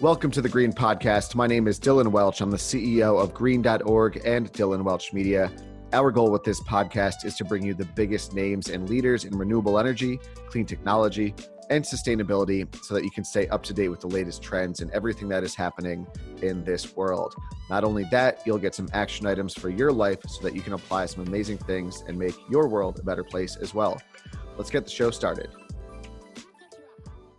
Welcome to the Green Podcast. My name is Dylan Welch. I'm the CEO of green.org and Dylan Welch Media. Our goal with this podcast is to bring you the biggest names and leaders in renewable energy, clean technology, and sustainability so that you can stay up to date with the latest trends and everything that is happening in this world. Not only that, you'll get some action items for your life so that you can apply some amazing things and make your world a better place as well. Let's get the show started.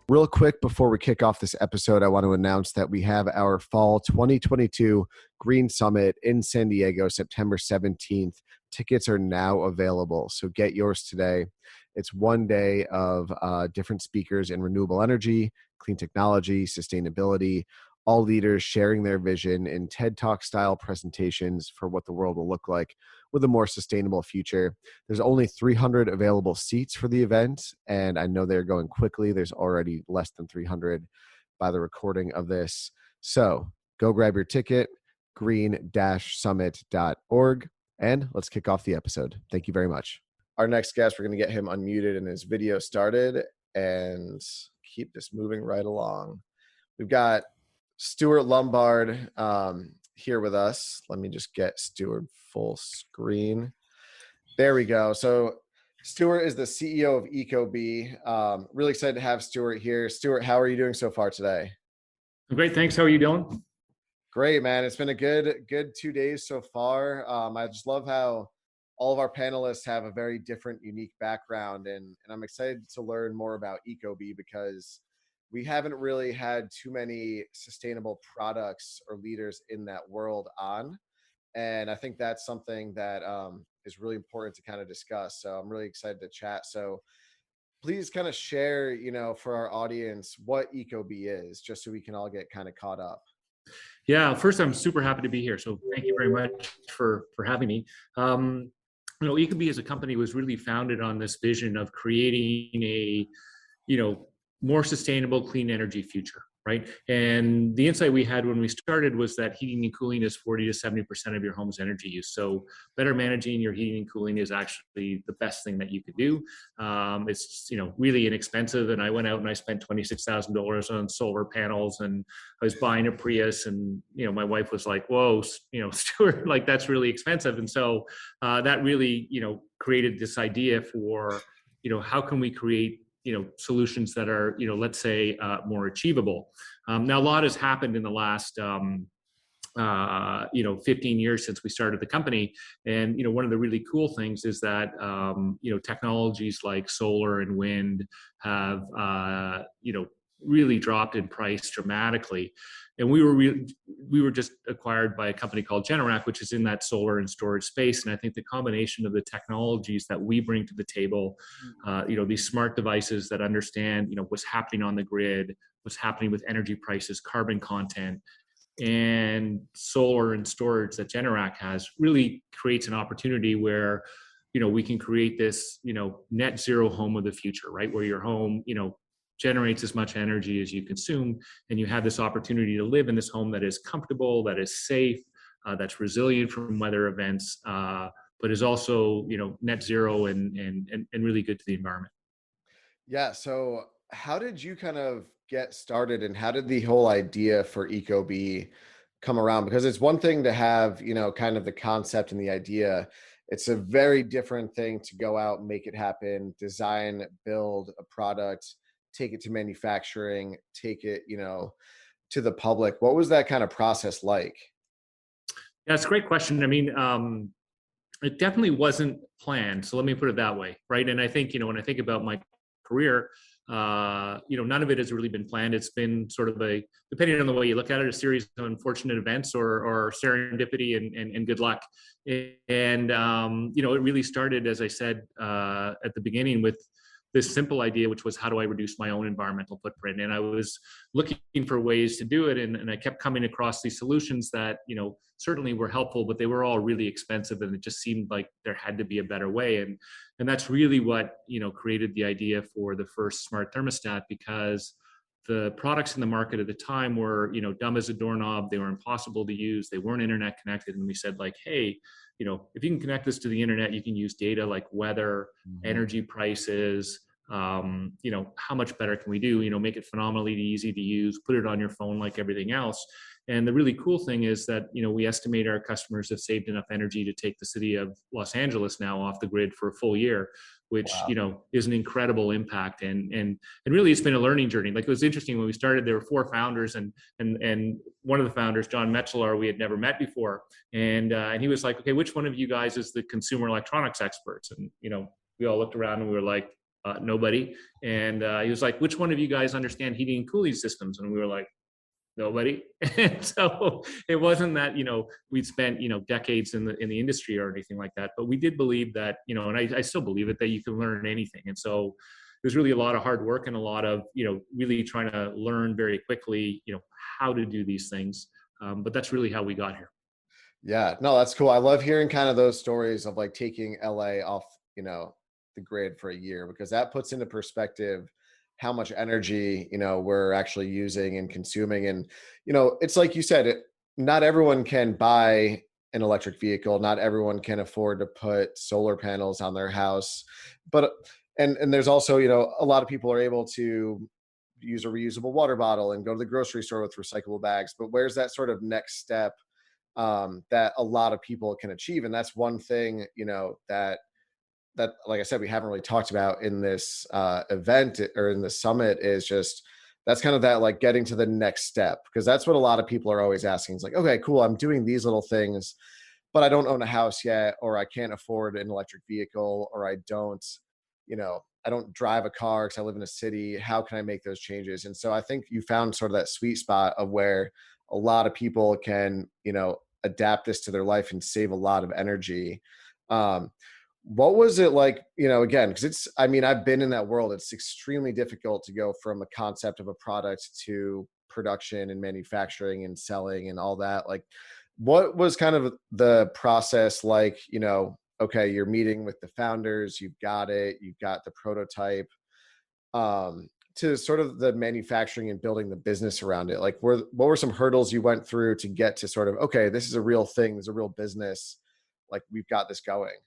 Real quick, before we kick off this episode, I want to announce that we have our fall 2022 Green Summit in San Diego, September 17th. Tickets are now available, so get yours today. It's one day of different speakers in renewable energy, clean technology, sustainability, all leaders sharing their vision in TED Talk style presentations for what the world will look like with a more sustainable future. There's only 300 available seats for the event, and I know they're going quickly. There's already less than 300 by the recording of this. So go grab your ticket, green-summit.org, and let's kick off the episode. Thank you very much. Our next guest, we're going to get him unmuted and his video started and keep this moving right along. We've got Stuart Lombard here with us. Let me just get Stuart full screen. There we go. So Stuart is the CEO of ecobee. Really excited to have Stuart here. Stuart, how are you doing so far today? Great, thanks. How are you doing? Great, man. It's been a good 2 days so far. I just love how all of our panelists have a very different, unique background, and I'm excited to learn more about ecobee because we haven't really had too many sustainable products or leaders in that world on. And I think that's something that is really important to kind of discuss. So I'm really excited to chat. So please kind of share, for our audience, what ecobee is, just so we can all get kind of caught up. Yeah, first, I'm super happy to be here. So thank you very much for having me. ecobee as a company was really founded on this vision of creating a, more sustainable, clean energy future, right? And the insight we had when we started was that heating and cooling is 40 to 70% of your home's energy use. So better managing your heating and cooling is actually the best thing that you could do. It's, really inexpensive. And I went out and I spent $26,000 on solar panels, and I was buying a Prius, and, my wife was like, whoa, Stuart, like that's really expensive. And so that really, created this idea for, how can we create solutions that are, let's say, more achievable. Now, a lot has happened in the last, 15 years since we started the company. And, one of the really cool things is that, technologies like solar and wind have, really dropped in price dramatically. And we were just acquired by a company called Generac, which is in that solar and storage space. And I think the combination of the technologies that we bring to the table, these smart devices that understand, what's happening on the grid, what's happening with energy prices, carbon content, and solar and storage that Generac has, really creates an opportunity where, we can create this, net zero home of the future, right? Where your home, generates as much energy as you consume, and you have this opportunity to live in this home that is comfortable, that is safe, that's resilient from weather events, but is also, net zero and really good to the environment. Yeah. So how did you kind of get started, and how did the whole idea for ecobee come around? Because it's one thing to have, kind of the concept and the idea. It's a very different thing to go out and make it happen, design, build a product, take it to manufacturing, take it, to the public. What was that kind of process like? Yeah, it's a great question. I mean, it definitely wasn't planned. So let me put it that way, right? And I think, when I think about my career, none of it has really been planned. It's been sort of depending on the way you look at it, a series of unfortunate events or serendipity and good luck. And, it really started, as I said, at the beginning, with this simple idea, which was, how do I reduce my own environmental footprint? And I was looking for ways to do it. And I kept coming across these solutions that, certainly were helpful, but they were all really expensive. And it just seemed like there had to be a better way. And that's really what, created the idea for the first smart thermostat, because the products in the market at the time were, dumb as a doorknob. They were impossible to use. They weren't internet connected. And we said, like, hey, if you can connect this to the internet, you can use data like weather, energy prices, how much better can we do? Make it phenomenally easy to use, put it on your phone like everything else. And the really cool thing is that, we estimate our customers have saved enough energy to take the city of Los Angeles now off the grid for a full year, which, Wow. is an incredible impact. And really it's been a learning journey. Like, it was interesting when we started, there were 4 founders, and one of the founders, John Metzeler, we had never met before. And he was like, okay, which one of you guys is the consumer electronics experts? And, we all looked around and we were like, nobody. And he was like, which one of you guys understand heating and cooling systems? And we were like, nobody. And so it wasn't that, we'd spent, decades in the industry or anything like that, but we did believe that, and I still believe it, that you can learn anything. And so there's really a lot of hard work and a lot of, really trying to learn very quickly, how to do these things. But that's really how we got here. Yeah, no, that's cool. I love hearing kind of those stories of like taking LA off, the grid for a year, because that puts into perspective how much energy, we're actually using and consuming. And, it's like you said, not everyone can buy an electric vehicle. Not everyone can afford to put solar panels on their house. But, and there's also, a lot of people are able to use a reusable water bottle and go to the grocery store with recyclable bags. But where's that sort of next step that a lot of people can achieve? And that's one thing, that like I said, we haven't really talked about in this event or in the summit, is just that's kind of that, like, getting to the next step, because that's what a lot of people are always asking. It's like, okay, cool, I'm doing these little things, but I don't own a house yet, or I can't afford an electric vehicle, or I don't drive a car because I live in a city. How can I make those changes? And so I think you found sort of that sweet spot of where a lot of people can, adapt this to their life and save a lot of energy. Um, what was it like, again, because I've been in that world. It's extremely difficult to go from a concept of a product to production and manufacturing and selling and all that. Like, what was kind of the process like, okay, you're meeting with the founders, you've got the prototype, to sort of the manufacturing and building the business around it. Like, what were some hurdles you went through to get to sort of, okay, this is a real thing, there's a real business, like, we've got this going?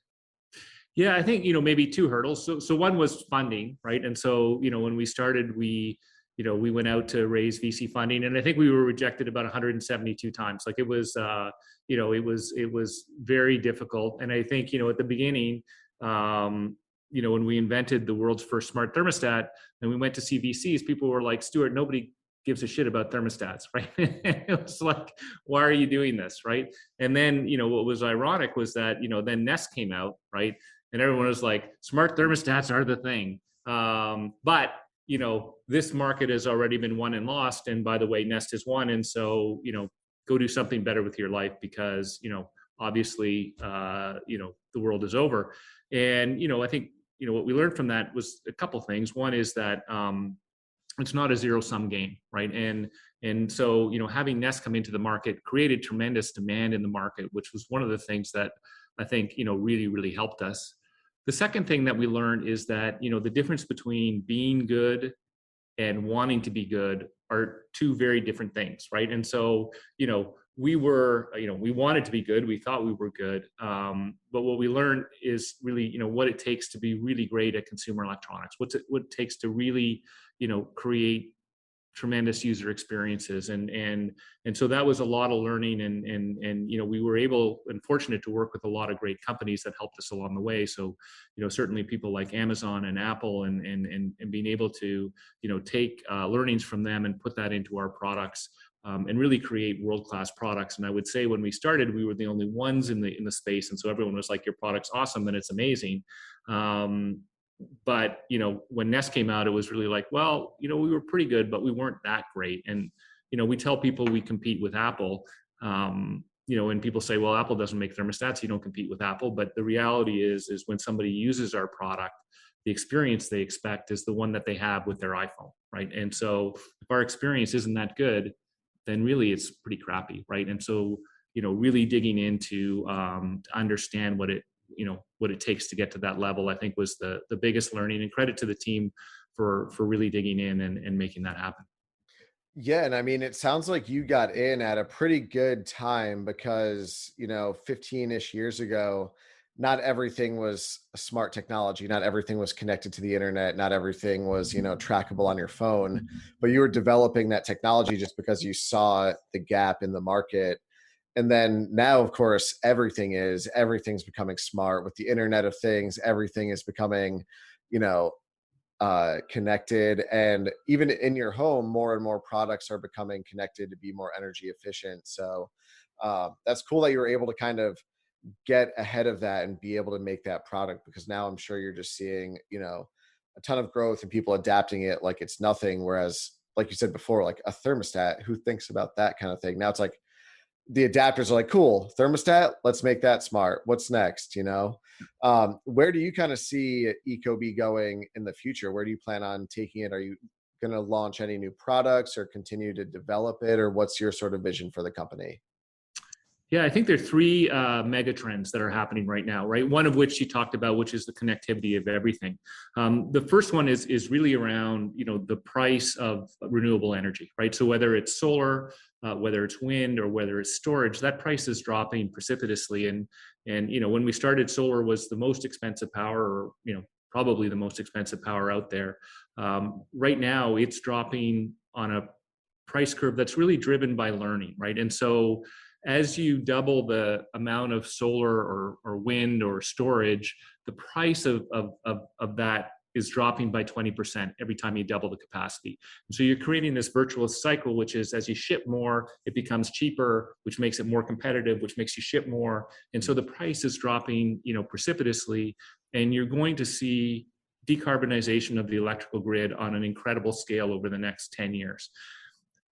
Yeah, I think, maybe 2 hurdles. So one was funding, right? And so, when we started, we went out to raise VC funding, and I think we were rejected about 172 times. Like, it was, it was very difficult. And I think, at the beginning, when we invented the world's first smart thermostat and we went to see VCs, people were like, Stuart, nobody gives a shit about thermostats, right? It was like, why are you doing this, right? And then, what was ironic was that, then Nest came out, right? And everyone was like, smart thermostats are the thing. But this market has already been won and lost. And by the way, Nest has won. And so, go do something better with your life, because, obviously, the world is over. And, I think, what we learned from that was a couple things. One is that it's not a zero-sum game, right? And so, having Nest come into the market created tremendous demand in the market, which was one of the things that I think, really, really helped us. The second thing that we learned is that, the difference between being good and wanting to be good are 2 very different things, right? And so, we wanted to be good. We thought we were good. But what we learned is really, what it takes to be really great at consumer electronics, what it takes to really, create tremendous user experiences. And so that was a lot of learning. And we were able and fortunate to work with a lot of great companies that helped us along the way. So, certainly people like Amazon and Apple, and being able to, take learnings from them and put that into our products, and really create world-class products. And I would say when we started, we were the only ones in the space. And so everyone was like, your product's awesome and it's amazing. But when Nest came out, it was really like, well, we were pretty good, but we weren't that great. And we tell people we compete with Apple, and people say, well, Apple doesn't make thermostats, you don't compete with Apple. But the reality is when somebody uses our product, the experience they expect is the one that they have with their iPhone, right? And so if our experience isn't that good, then really it's pretty crappy, right? And so really digging into to understand what it takes to get to that level, I think was the biggest learning, and credit to the team for really digging in and making that happen. Yeah, and it sounds like you got in at a pretty good time, because 15-ish years ago, not everything was smart technology, not everything was connected to the internet, not everything was, trackable on your phone, but you were developing that technology just because you saw the gap in the market. And then now, of course, everything's becoming smart with the internet of things. Everything is becoming, you know connected, and even in your home, more and more products are becoming connected to be more energy efficient. So that's cool that you were able to kind of get ahead of that and be able to make that product, because now I'm sure you're just seeing, a ton of growth and people adapting it like it's nothing. Whereas, like you said before, like a thermostat, who thinks about that kind of thing? Now it's like the adapters are like, cool, thermostat, let's make that smart. What's next? Where do you kind of see ecobee going in the future? Where do you plan on taking it? Are you going to launch any new products or continue to develop it, or what's your sort of vision for the company? Yeah, I think there are three mega trends that are happening right now, right? One of which you talked about, which is the connectivity of everything. The first one is really around, the price of renewable energy, right? So whether it's solar, whether it's wind, or whether it's storage, that price is dropping precipitously. And when we started, solar was the most expensive power, or probably the most expensive power out there. Right now, it's dropping on a price curve that's really driven by learning, right? And so as you double the amount of solar or wind or storage, the price of that is dropping by 20% every time you double the capacity. And so you're creating this virtuous cycle, which is as you ship more, it becomes cheaper, which makes it more competitive, which makes you ship more. And so the price is dropping, precipitously, and you're going to see decarbonization of the electrical grid on an incredible scale over the next 10 years.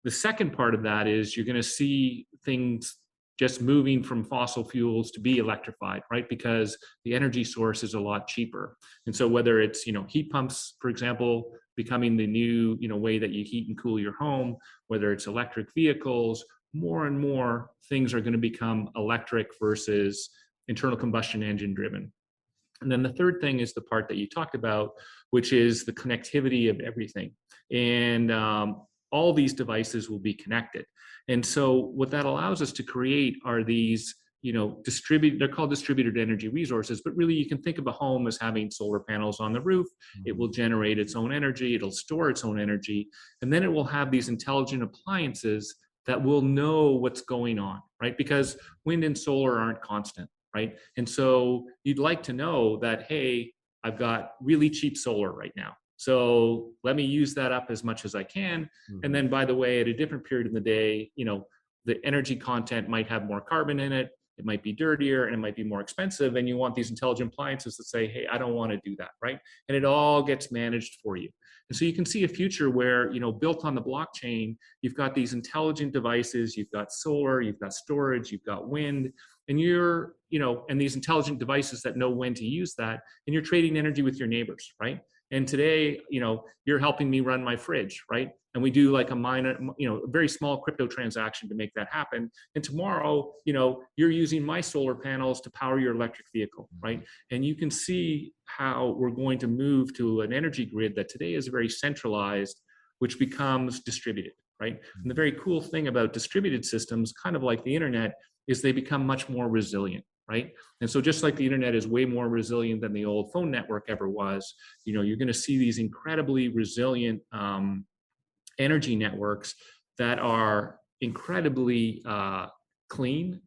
The second part of that is you're going to see things just moving from fossil fuels to be electrified, right? Because the energy source is a lot cheaper. And so whether it's, heat pumps, for example, becoming the new, way that you heat and cool your home, whether it's electric vehicles, more and more things are going to become electric versus internal combustion engine driven. And then the third thing is the part that you talked about, which is the connectivity of everything. And all these devices will be connected. And so what that allows us to create are these, they're called distributed energy resources, but really you can think of a home as having solar panels on the roof. It will generate its own energy, it'll store its own energy, and then it will have these intelligent appliances that will know what's going on, right? Because wind and solar aren't constant, right? And so you'd like to know that, hey, I've got really cheap solar right now, so let me use that up as much as I can. And then, by the way, at a different period in the day, the energy content might have more carbon in it, it might be dirtier, and it might be more expensive. And you want these intelligent appliances that say, hey, I don't want to do that, right? And it all gets managed for you. And so you can see a future where, built on the blockchain, you've got these intelligent devices, you've got solar, you've got storage, you've got wind, and and these intelligent devices that know when to use that, and you're trading energy with your neighbors, right? And today, you're helping me run my fridge, right? And we do like a minor, a very small crypto transaction to make that happen. And tomorrow, you're using my solar panels to power your electric vehicle, right? And you can see how we're going to move to an energy grid that today is very centralized, which becomes distributed, right? And the very cool thing about distributed systems, kind of like the internet, is they become much more resilient, right? And so just like the internet is way more resilient than the old phone network ever was, you're going to see these incredibly resilient energy networks that are incredibly clean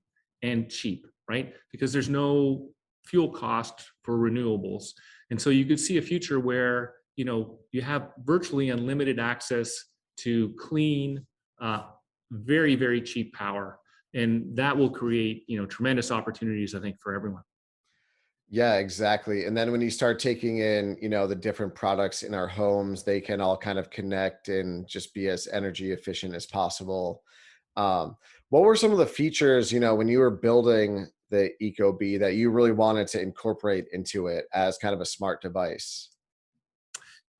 and cheap, right? Because there's no fuel cost for renewables. And so you could see a future where, you have virtually unlimited access to clean, very, very cheap power. And that will create, tremendous opportunities, I think, for everyone. Yeah, exactly. And then when you start taking in, the different products in our homes, they can all kind of connect and just be as energy efficient as possible. What were some of the features, when you were building the ecobee, that you really wanted to incorporate into it as kind of a smart device?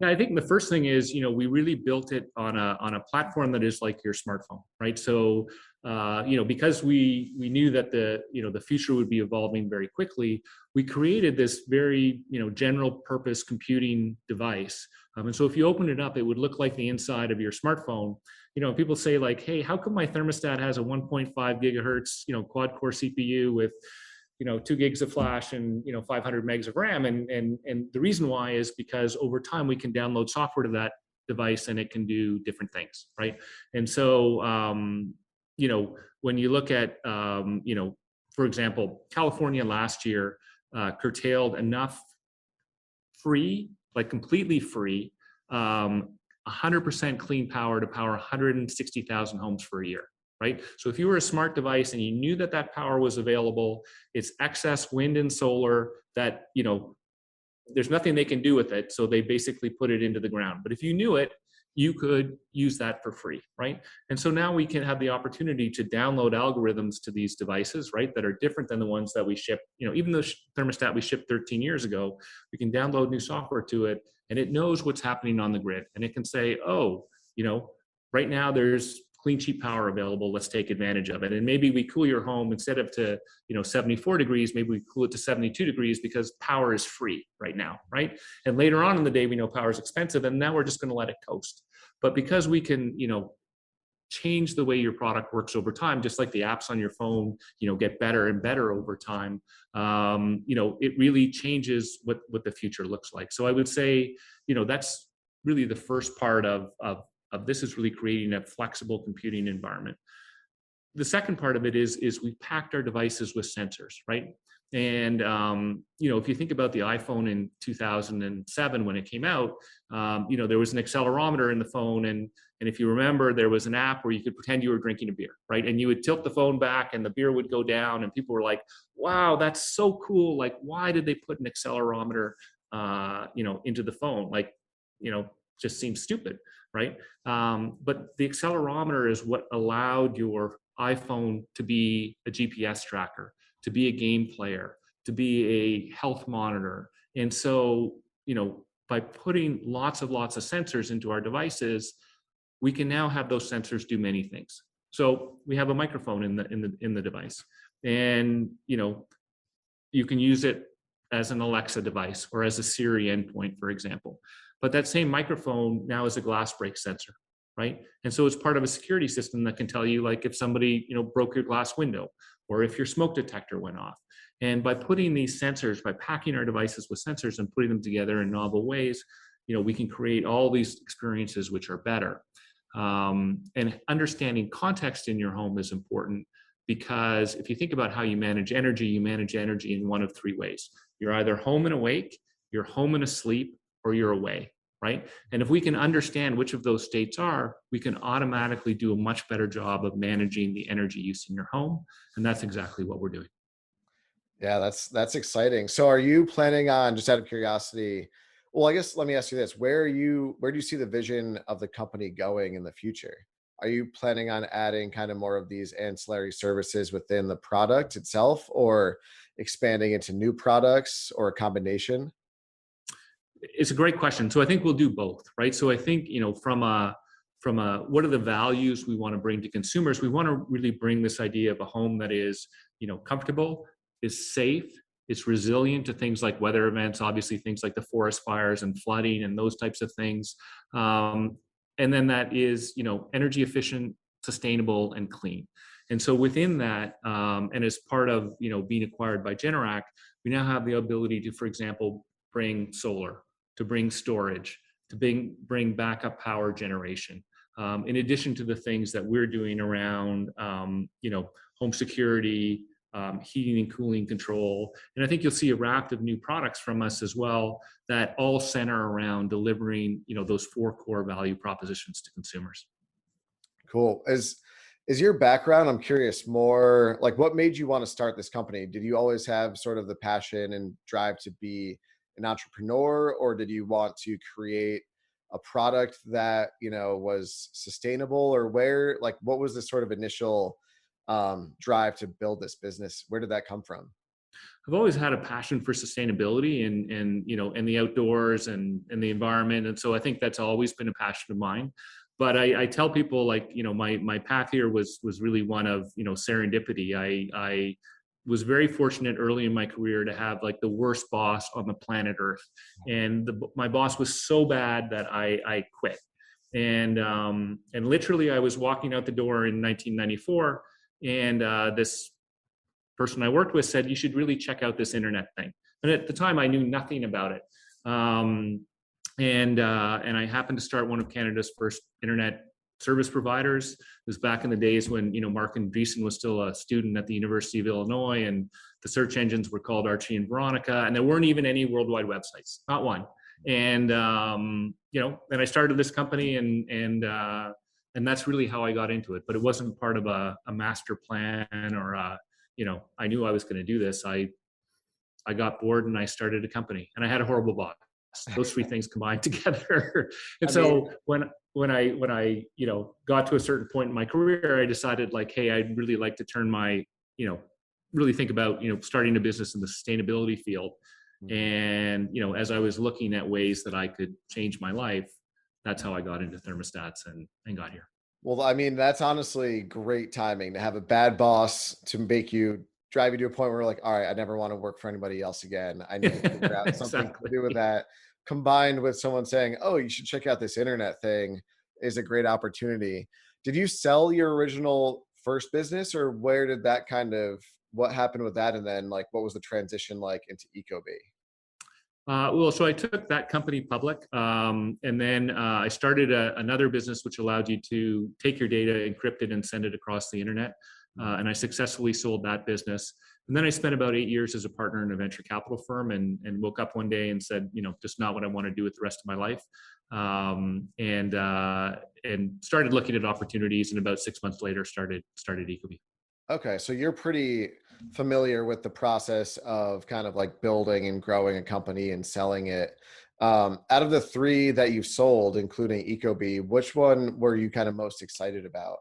Yeah, I think the first thing is, we really built it on a platform that is like your smartphone, right? So, because we knew that the future would be evolving very quickly, we created this very general purpose computing device. And so if you open it up, it would look like the inside of your smartphone. People say like, hey, how come my thermostat has a 1.5 gigahertz quad core CPU with 2 gigs of flash and 500 megs of RAM. And the reason why is because over time we can download software to that device and it can do different things, right? And so when you look at for example, California last year curtailed enough free, like completely free, 100% clean power to power 160,000 homes for a year, right? So if you were a smart device and you knew that that power was available, it's excess wind and solar that, there's nothing they can do with it. So they basically put it into the ground. But if you knew it, you could use that for free, right? And so now we can have the opportunity to download algorithms to these devices, right, that are different than the ones that we ship. Even the thermostat we shipped 13 years ago, we can download new software to it, and it knows what's happening on the grid. And it can say, oh, right now there's clean, cheap power available. Let's take advantage of it. And maybe we cool your home instead of to 74 degrees, maybe we cool it to 72 degrees because power is free right now, right? And later on in the day, we know power is expensive, and now we're just going to let it coast. But because we can, change the way your product works over time, just like the apps on your phone, get better and better over time, it really changes what the future looks like. So I would say, that's really the first part of this, is really creating a flexible computing environment. The second part of it is we packed our devices with sensors, right? And if you think about the iPhone in 2007 when it came out, there was an accelerometer in the phone, and if you remember, there was an app where you could pretend you were drinking a beer, right? And you would tilt the phone back, and the beer would go down, and people were like, "Wow, that's so cool! Like, why did they put an accelerometer, into the phone? Like, just seems stupid, right?" But the accelerometer is what allowed your iPhone to be a GPS tracker, to be a game player, to be a health monitor. And so, by putting lots of sensors into our devices, we can now have those sensors do many things. So we have a microphone in the device, and you can use it as an Alexa device or as a Siri endpoint, for example. But that same microphone now is a glass break sensor, right? And so it's part of a security system that can tell you, like, if somebody broke your glass window, or if your smoke detector went off. And by putting these sensors, by packing our devices with sensors and putting them together in novel ways, we can create all these experiences which are better. And understanding context in your home is important, because if you think about how you manage energy in one of three ways. You're either home and awake, you're home and asleep, or you're away, right? And if we can understand which of those states are, we can automatically do a much better job of managing the energy use in your home. And that's exactly what we're doing. Yeah, that's exciting. So are you planning on, just out of curiosity, well, I guess let me ask you this, where do you see the vision of the company going in the future? Are you planning on adding kind of more of these ancillary services within the product itself, or expanding into new products, or a combination? It's a great question. So I think we'll do both, right? So I think, from a what are the values we want to bring to consumers? We want to really bring this idea of a home that is, comfortable, is safe, it's resilient to things like weather events, obviously things like the forest fires and flooding and those types of things. And then that is, energy efficient, sustainable, and clean. And so within that, and as part of, being acquired by Generac, we now have the ability to, for example, bring solar, to bring storage, to bring backup power generation. In addition to the things that we're doing around, home security, heating and cooling control. And I think you'll see a raft of new products from us as well that all center around delivering, those four core value propositions to consumers. Cool. Is your background, I'm curious, more like, what made you want to start this company? Did you always have sort of the passion and drive to be an entrepreneur, or did you want to create a product that, was sustainable, or what was the sort of initial drive to build this business? Where did that come from? I've always had a passion for sustainability and the outdoors and the environment. And so I think that's always been a passion of mine. But I tell people, like, my path here was really one of, serendipity. I was very fortunate early in my career to have, like, the worst boss on the planet Earth. And my boss was so bad that I quit. And literally I was walking out the door in 1994, and this person I worked with said, you should really check out this internet thing. And at the time, I knew nothing about it. And I happened to start one of Canada's first internet service providers. It was back in the days when, Mark Andreessen was still a student at the University of Illinois, and the search engines were called Archie and Veronica, and there weren't even any worldwide websites, not one. And then I started this company, and that's really how I got into it. But it wasn't part of a master plan, or I knew I was going to do this. I got bored and I started a company, and I had a horrible boss. Those three things combined together. And so when I got to a certain point in my career, I decided, like, hey, I'd really like to turn my, really think about, starting a business in the sustainability field. And, as I was looking at ways that I could change my life, that's how I got into thermostats and got here. Well, I mean, that's honestly great timing to have a bad boss to drive you to a point where you're like, all right, I never want to work for anybody else again. I need to figure out something to do with that. Combined with someone saying, oh, you should check out this internet thing, is a great opportunity. Did you sell your original first business, or where did that what happened with that? And then, like, what was the transition like into ecobee? So I took that company public, and then I started another business which allowed you to take your data, encrypt it, and send it across the internet. And I successfully sold that business. And then I spent about 8 years as a partner in a venture capital firm, and woke up one day and said, just not what I want to do with the rest of my life. And started looking at opportunities, and about 6 months later started ecobee. Okay, so you're pretty familiar with the process of kind of like building and growing a company and selling it. Out of the three that you've sold, including ecobee, which one were you kind of most excited about?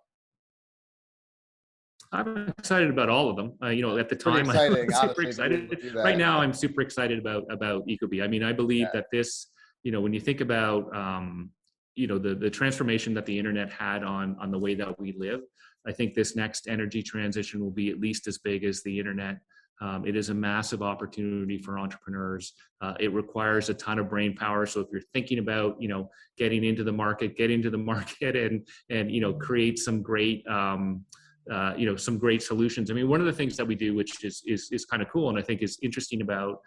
I'm excited about all of them. At the time, I was super excited. Right now, I'm super excited about ecobee. I mean, I believe that this, when you think about, the transformation that the internet had on the way that we live, I think this next energy transition will be at least as big as the internet. It is a massive opportunity for entrepreneurs. It requires a ton of brain power. So if you're thinking about, getting into the market, and create some great, some great solutions. I mean, one of the things that we do, which is kind of cool, and I think is interesting about,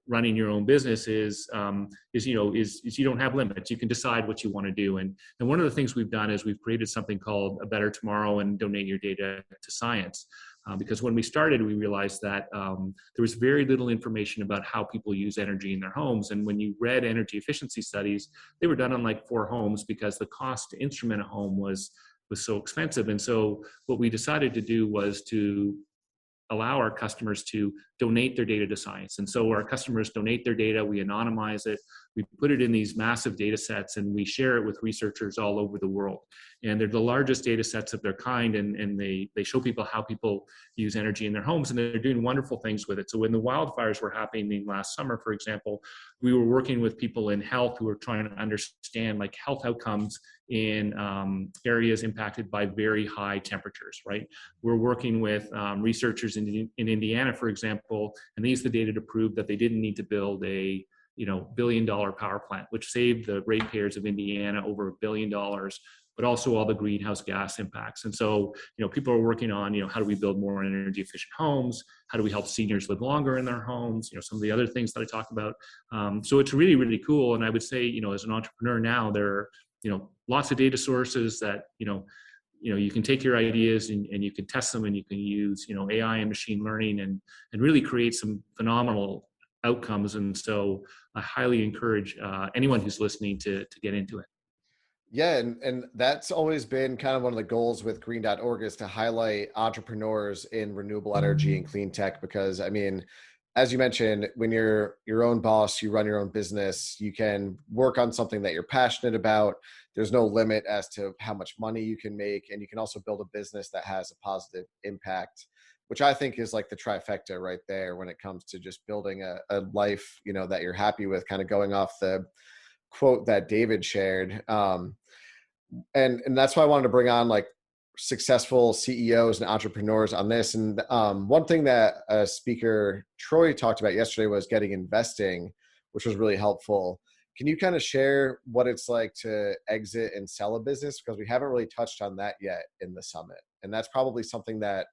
running your own business is you don't have limits. You can decide what you want to do. And one of the things we've done is we've created something called A Better Tomorrow and donate your data to science. Because when we started, we realized that there was very little information about how people use energy in their homes. And when you read energy efficiency studies, they were done on like 4 homes because the cost to instrument a home was so expensive. And so what we decided to do was to allow our customers to donate their data to science. And so our customers donate their data, we anonymize it, we put it in these massive data sets, and we share it with researchers all over the world. And they're the largest data sets of their kind, and they show people how people use energy in their homes, and they're doing wonderful things with it. So when the wildfires were happening last summer, for example, we were working with people in health who were trying to understand like health outcomes in areas impacted by very high temperatures, right? We're working with researchers in Indiana, for example, and they used the data to prove that they didn't need to build a billion-dollar power plant, which saved the ratepayers of Indiana over $1 billion, but also all the greenhouse gas impacts. And so, people are working on, how do we build more energy efficient homes? How do we help seniors live longer in their homes? Some of the other things that I talk about. So it's really, really cool. And I would say, as an entrepreneur now, there are, lots of data sources that, you can take your ideas and you can test them, and you can use, AI and machine learning and really create some phenomenal outcomes. And so I highly encourage anyone who's listening to get into it. Yeah, and that's always been kind of one of the goals with green.org, is to highlight entrepreneurs in renewable energy and clean tech. Because I mean, as you mentioned, when you're your own boss, you run your own business, you can work on something that you're passionate about. There's no limit as to how much money you can make, and you can also build a business that has a positive impact, which I think is like the trifecta right there when it comes to just building a life, that you're happy with, kind of going off the quote that David shared. And that's why I wanted to bring on like successful CEOs and entrepreneurs on this. And one thing that speaker Troy talked about yesterday was getting investing, which was really helpful. Can you kind of share what it's like to exit and sell a business? Because we haven't really touched on that yet in the summit. And that's probably something that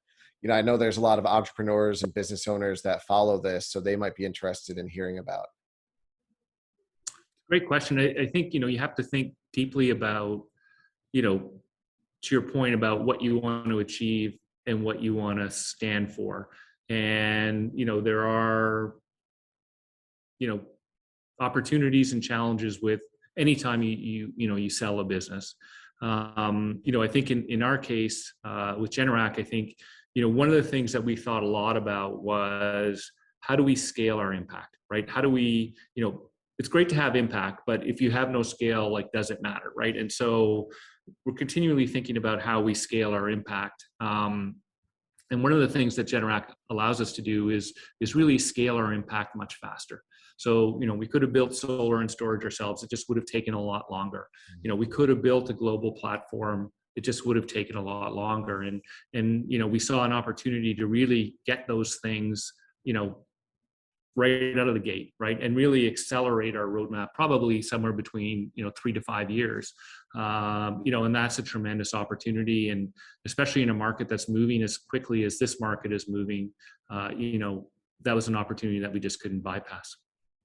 I know there's a lot of entrepreneurs and business owners that follow this, so they might be interested in hearing about. Great question. I think, you have to think deeply about, to your point about what you want to achieve and what you want to stand for. And, there are, opportunities and challenges with anytime you sell a business. I think in our case with Generac, I think one of the things that we thought a lot about was how do we scale our impact, right? How do we it's great to have impact, but if you have no scale, like, does it matter, right? And so we're continually thinking about how we scale our impact. And one of the things that Generac allows us to do is really scale our impact much faster. So, we could have built solar and storage ourselves. It just would have taken a lot longer. We could have built a global platform. It just would have taken a lot longer. And we saw an opportunity to really get those things, right out of the gate, right? And really accelerate our roadmap, probably somewhere between, 3 to 5 years. And that's a tremendous opportunity. And especially in a market that's moving as quickly as this market is moving, that was an opportunity that we just couldn't bypass.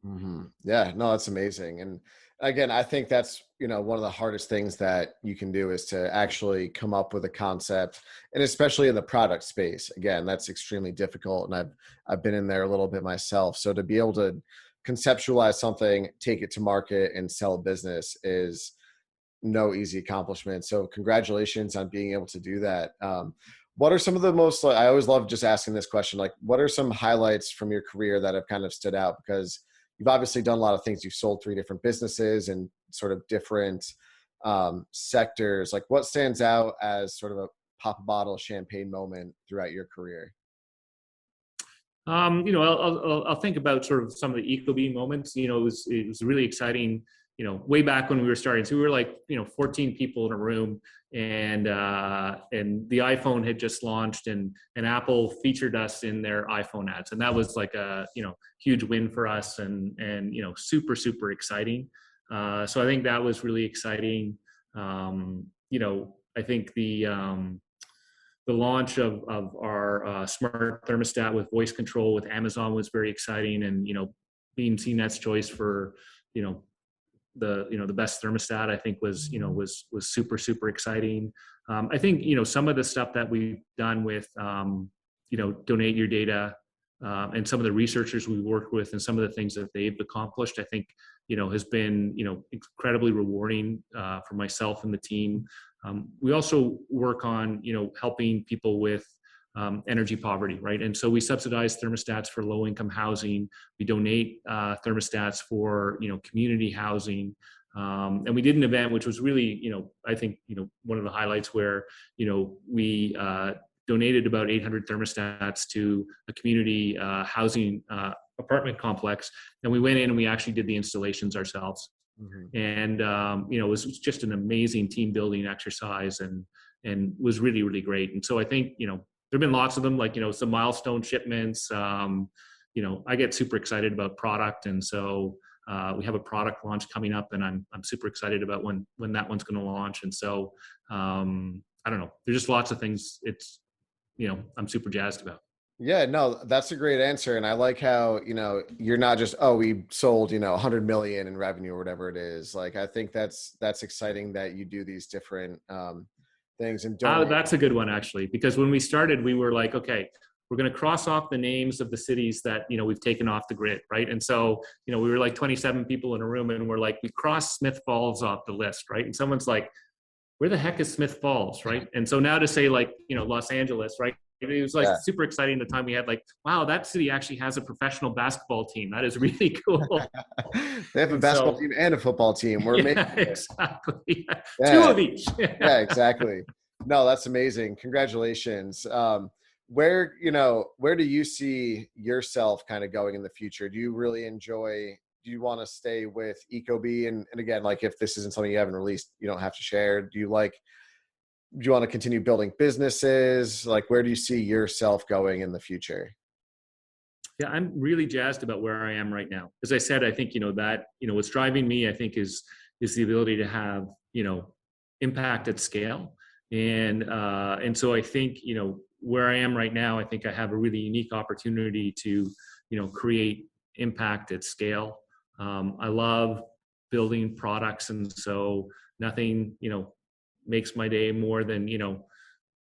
Mm-hmm. Yeah, no, that's amazing. And again, I think that's, one of the hardest things that you can do is to actually come up with a concept, and especially in the product space. Again, that's extremely difficult. And I've been in there a little bit myself. So to be able to conceptualize something, take it to market and sell a business is no easy accomplishment. So congratulations on being able to do that. What are some of the most, I always love just asking this question, like, what are some highlights from your career that have kind of stood out? Because you've obviously done a lot of things. You've sold 3 different businesses and sort of different sectors. Like, what stands out as sort of a pop a bottle champagne moment throughout your career? I'll think about sort of some of the ecobee moments. It was really exciting. Way back when we were starting, so we were like 14 people in a room, and the iPhone had just launched, and Apple featured us in their iPhone ads, and that was like a huge win for us, and super exciting. So I think that was really exciting. I think the launch of our smart thermostat with voice control with Amazon was very exciting, and being CNET's choice for the best thermostat, I think was super exciting. I think some of the stuff that we've done with Donate Your Data, and some of the researchers we worked with and some of the things that they've accomplished, I think has been incredibly rewarding for myself and the team. We also work on helping people with energy poverty, right? And so we subsidize thermostats for low-income housing. We donate thermostats for community housing, and we did an event which was really I think one of the highlights where we donated about 800 thermostats to a community housing apartment complex, and we went in and we actually did the installations ourselves. Mm-hmm. And it was just an amazing team building exercise, and was really great. And so I think there've been lots of them, like some milestone shipments. I get super excited about product, and so we have a product launch coming up, and I'm super excited about when that one's going to launch. And so I don't know, there's just lots of things I'm super jazzed about. Yeah, no, that's a great answer. And I like how, you're not just, we sold, 100 million in revenue or whatever it is. Like, I think that's exciting that you do these different things. And that's a good one, actually, because when we started, we were like, okay, we're going to cross off the names of the cities that, we've taken off the grid. Right. And so, we were like 27 people in a room, and we're like, we crossed Smith Falls off the list. Right. And someone's like, where the heck is Smith Falls? Right. And so now to say, like, Los Angeles, right. It was like super exciting the time we had, like, wow, that city actually has a professional basketball team. That is really cool. They have a basketball team and a football team. We're exactly. Yeah. 2 of each. Yeah, exactly. No, that's amazing. Congratulations. Where do you see yourself kind of going in the future? Do you you want to stay with ecobee? And again, like, if this isn't something you haven't released, you don't have to share. Do you want to continue building businesses? Like, where do you see yourself going in the future? Yeah, I'm really jazzed about where I am right now. As I said, I think, that, what's driving me, I think is the ability to have, impact at scale. And so I think, where I am right now, I think I have a really unique opportunity to, create impact at scale. I love building products, and so nothing, makes my day more than,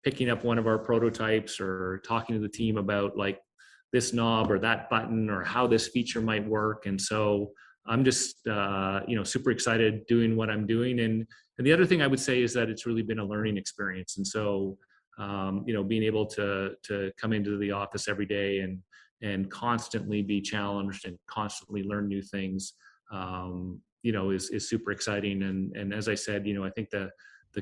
picking up one of our prototypes or talking to the team about like this knob or that button or how this feature might work. And so I'm just, super excited doing what I'm doing. And the other thing I would say is that it's really been a learning experience. And so, being able to come into the office every day and constantly be challenged and constantly learn new things, is super exciting. And as I said, I think the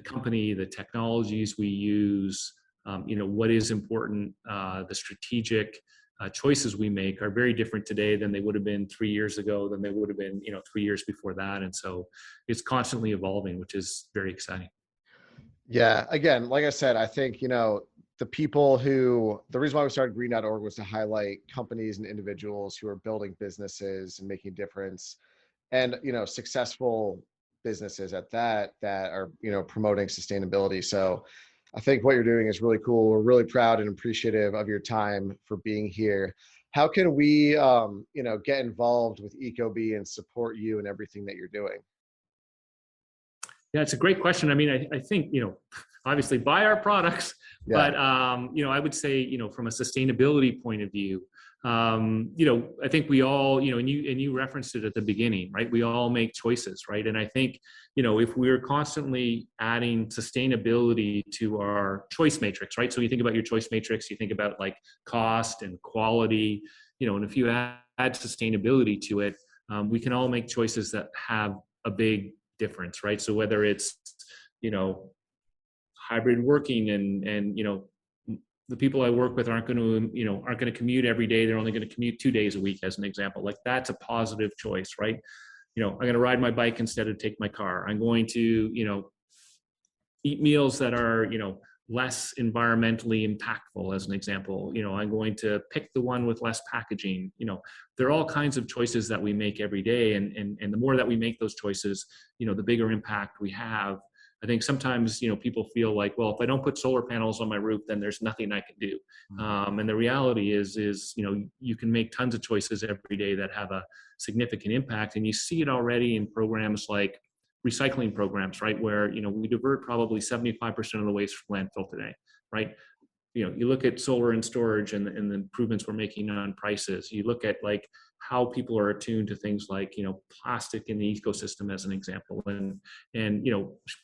company, the technologies we use, what is important, the strategic choices we make are very different today than they would have been 3 years ago, than they would have been, 3 years before that. And so it's constantly evolving, which is very exciting. Yeah. Again, like I said, I think, the reason why we started green.org was to highlight companies and individuals who are building businesses and making a difference, and, successful businesses at that are, promoting sustainability. So I think what you're doing is really cool. We're really proud and appreciative of your time for being here. How can we, get involved with ecobee and support you and everything that you're doing? Yeah, it's a great question. I mean, I think, obviously buy our products, Yeah. but, I would say, from a sustainability point of view, I think we all, and you referenced it at the beginning, right? We all make choices, right? And I think, if we're constantly adding sustainability to our choice matrix, right? So you think about your choice matrix, you think about like cost and quality, and if you add sustainability to it, we can all make choices that have a big difference, right? So whether it's, hybrid working and the people I work with aren't going to commute every day. They're only going to commute 2 days a week, as an example. Like that's a positive choice, right? I'm going to ride my bike instead of take my car. I'm going to, eat meals that are, less environmentally impactful, as an example. I'm going to pick the one with less packaging. There are all kinds of choices that we make every day. And the more that we make those choices, the bigger impact we have. I think sometimes, people feel like, well, if I don't put solar panels on my roof, then there's nothing I can do. And the reality is, you can make tons of choices every day that have a significant impact. And you see it already in programs like recycling programs, right? Where, we divert probably 75% of the waste from landfill today, right? You look at solar and storage and the improvements we're making on prices. You look at like how people are attuned to things like, plastic in the ecosystem, as an example. And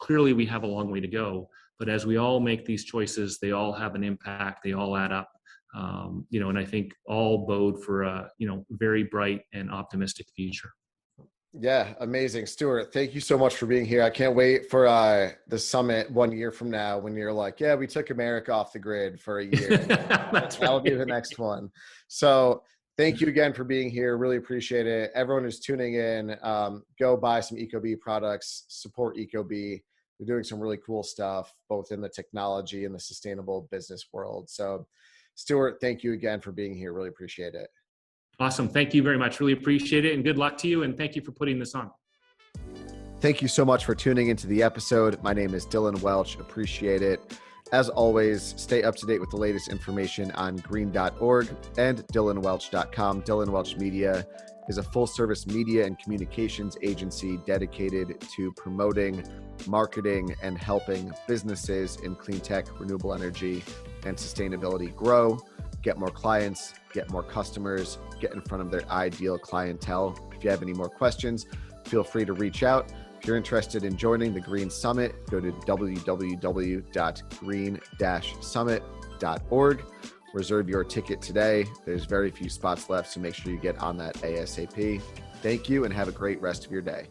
clearly we have a long way to go, but as we all make these choices, they all have an impact, they all add up. And I think all bode for a, very bright and optimistic future. Yeah, amazing. Stuart, thank you so much for being here. I can't wait for the summit 1 year from now when you're like, yeah, we took America off the grid for a year. That'll be the next one. So thank you again for being here. Really appreciate it. Everyone who's tuning in, go buy some ecobee products, support ecobee. They're doing some really cool stuff, both in the technology and the sustainable business world. So Stuart, thank you again for being here. Really appreciate it. Awesome. Thank you very much. Really appreciate it. And good luck to you. And thank you for putting this on. Thank you so much for tuning into the episode. My name is Dylan Welch. Appreciate it. As always, stay up to date with the latest information on green.org and dylanwelch.com. Dylan Welch Media is a full-service media and communications agency dedicated to promoting, marketing, and helping businesses in clean tech, renewable energy, and sustainability grow, get more clients, get more customers, get in front of their ideal clientele. If you have any more questions, feel free to reach out. If you're interested in joining the Green Summit, go to www.green-summit.org. Reserve your ticket today. There's very few spots left, so make sure you get on that ASAP. Thank you and have a great rest of your day.